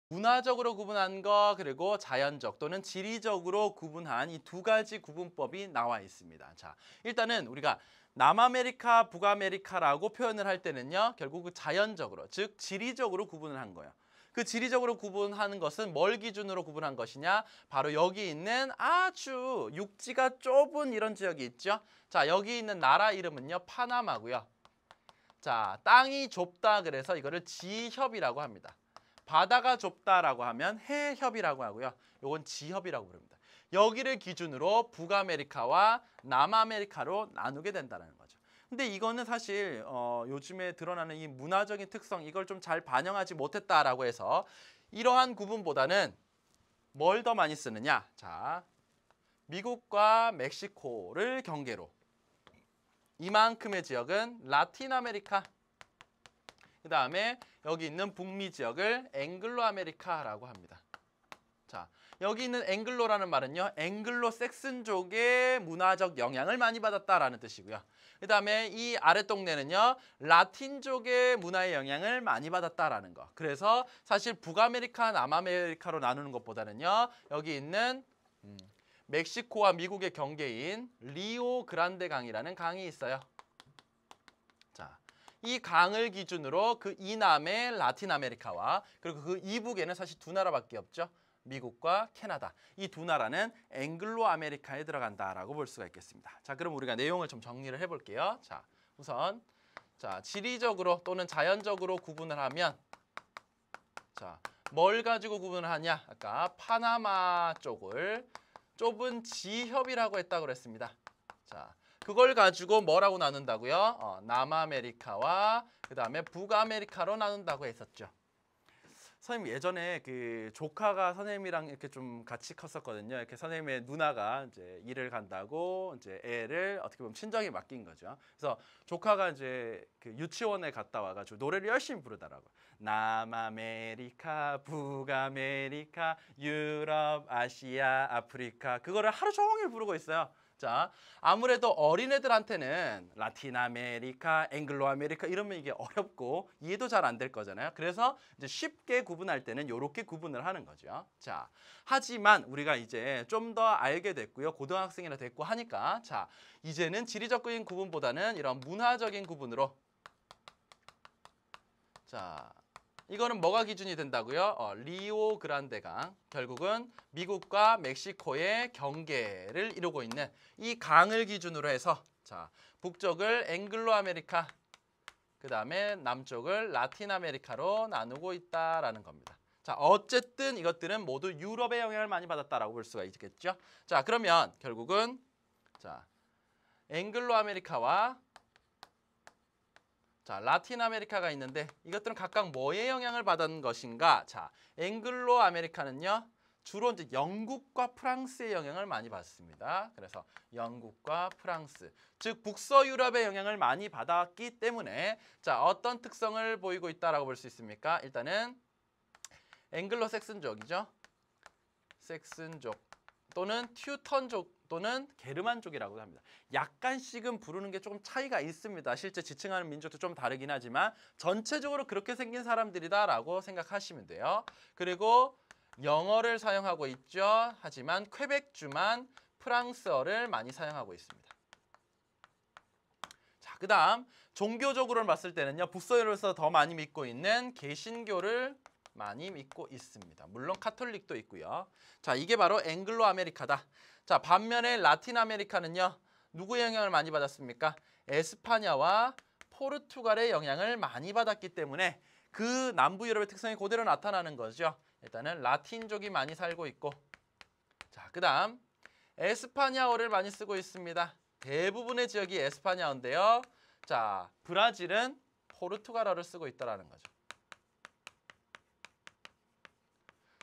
문화적으로 구분한 거 그리고 자연적 또는 지리적으로 구분한 이 두 가지 구분법이 나와 있습니다. 자, 일단은 우리가 남아메리카, 북아메리카라고 표현을 할 때는요. 결국 그 자연적으로, 즉 지리적으로 구분을 한 거예요. 그 지리적으로 구분하는 것은 뭘 기준으로 구분한 것이냐? 바로 여기 있는 아주 육지가 좁은 이런 지역이 있죠. 자, 여기 있는 나라 이름은요. 파나마고요. 자, 땅이 좁다 그래서 이거를 지협이라고 합니다. 바다가 좁다라고 하면 해협이라고 하고요. 요건 지협이라고 부릅니다. 여기를 기준으로 북아메리카와 남아메리카로 나누게 된다는 거죠. 근데 이거는 사실 요즘에 드러나는 이 문화적인 특성 이걸 좀 잘 반영하지 못했다라고 해서 이러한 구분보다는 뭘 더 많이 쓰느냐? 자, 미국과 멕시코를 경계로 이만큼의 지역은 라틴 아메리카, 그 다음에 여기 있는 북미 지역을 앵글로 아메리카라고 합니다. 자, 여기 있는 앵글로라는 말은요, 앵글로 섹슨족의 문화적 영향을 많이 받았다라는 뜻이고요. 그 다음에 이 아랫 동네는요, 라틴족의 문화의 영향을 많이 받았다라는 거. 그래서 사실 북아메리카, 남아메리카로 나누는 것보다는요, 여기 있는 멕시코와 미국의 경계인 리오 그란데 강이라는 강이 있어요. 자, 이 강을 기준으로 그 이남의 라틴 아메리카와 그리고 그 이북에는 사실 두 나라밖에 없죠. 미국과 캐나다. 이 두 나라는 앵글로 아메리카에 들어간다라고 볼 수가 있겠습니다. 자, 그럼 우리가 내용을 좀 정리를 해볼게요. 자, 우선 자, 지리적으로 또는 자연적으로 구분을 하면 자, 뭘 가지고 구분을 하냐? 아까 파나마 쪽을 좁은 지협이라고 했다고 그랬습니다. 자, 그걸 가지고 뭐라고 나눈다고요? 남아메리카와 그 다음에 북아메리카로 나눈다고 했었죠. 선생님 예전에 그 조카가 선생님이랑 이렇게 좀 같이 컸었거든요. 이렇게 선생님의 누나가 이제 일을 간다고 이제 애를 어떻게 보면 친정에 맡긴 거죠. 그래서 조카가 이제 그 유치원에 갔다 와가지고 노래를 열심히 부르더라고. 남아메리카, 북아메리카, 유럽, 아시아, 아프리카 그거를 하루 종일 부르고 있어요. 자, 아무래도 어린애들한테는 라틴 아메리카, 앵글로 아메리카 이러면 이게 어렵고 이해도 잘 안 될 거잖아요. 그래서 이제 쉽게 구분할 때는 이렇게 구분을 하는 거죠. 자, 하지만 우리가 이제 좀 더 알게 됐고요. 고등학생이나 됐고 하니까 자, 이제는 지리적인 구분보다는 이런 문화적인 구분으로 자, 이거는 뭐가 기준이 된다고요? 리오 그란데 강. 결국은 미국과 멕시코의 경계를 이루고 있는 이 강을 기준으로 해서 자, 북쪽을 앵글로 아메리카, 그 다음에 남쪽을 라틴 아메리카로 나누고 있다라는 겁니다. 자, 어쨌든 이것들은 모두 유럽의 영향을 많이 받았다라고 볼 수가 있겠죠. 자, 그러면 결국은 자, 앵글로 아메리카와 자, 라틴 아메리카가 있는데 이것들은 각각 뭐의 영향을 받은 것인가? 자, 앵글로 아메리카는요. 주로 이제 영국과 프랑스의 영향을 많이 받습니다. 그래서 영국과 프랑스, 즉 북서유럽의 영향을 많이 받았기 때문에 자, 어떤 특성을 보이고 있다라고 볼 수 있습니까? 일단은 앵글로 섹슨족이죠. 섹슨족 또는 튜턴족 또는 게르만족이라고 합니다. 약간씩은 부르는 게 조금 차이가 있습니다. 실제 지칭하는 민족도 좀 다르긴 하지만 전체적으로 그렇게 생긴 사람들이다라고 생각하시면 돼요. 그리고 영어를 사용하고 있죠. 하지만 퀘벡주만 프랑스어를 많이 사용하고 있습니다. 자, 그 다음 종교적으로 봤을 때는요. 북서유럽에서 더 많이 믿고 있는 개신교를 많이 믿고 있습니다. 물론 카톨릭도 있고요. 자, 이게 바로 앵글로 아메리카다. 자, 반면에 라틴 아메리카는요. 누구의 영향을 많이 받았습니까? 에스파냐와 포르투갈의 영향을 많이 받았기 때문에 그 남부 유럽의 특성이 그대로 나타나는 거죠. 일단은 라틴족이 많이 살고 있고 자, 그 다음 에스파냐어를 많이 쓰고 있습니다. 대부분의 지역이 에스파냐어인데요. 자, 브라질은 포르투갈어를 쓰고 있다는 거죠.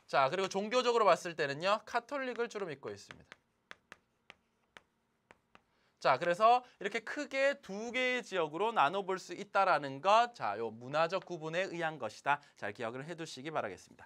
자, 그리고 종교적으로 봤을 때는요. 카톨릭을 주로 믿고 있습니다. 자, 그래서 이렇게 크게 두 개의 지역으로 나눠볼 수 있다라는 것. 자, 요 문화적 구분에 의한 것이다. 잘 기억을 해두시기 바라겠습니다.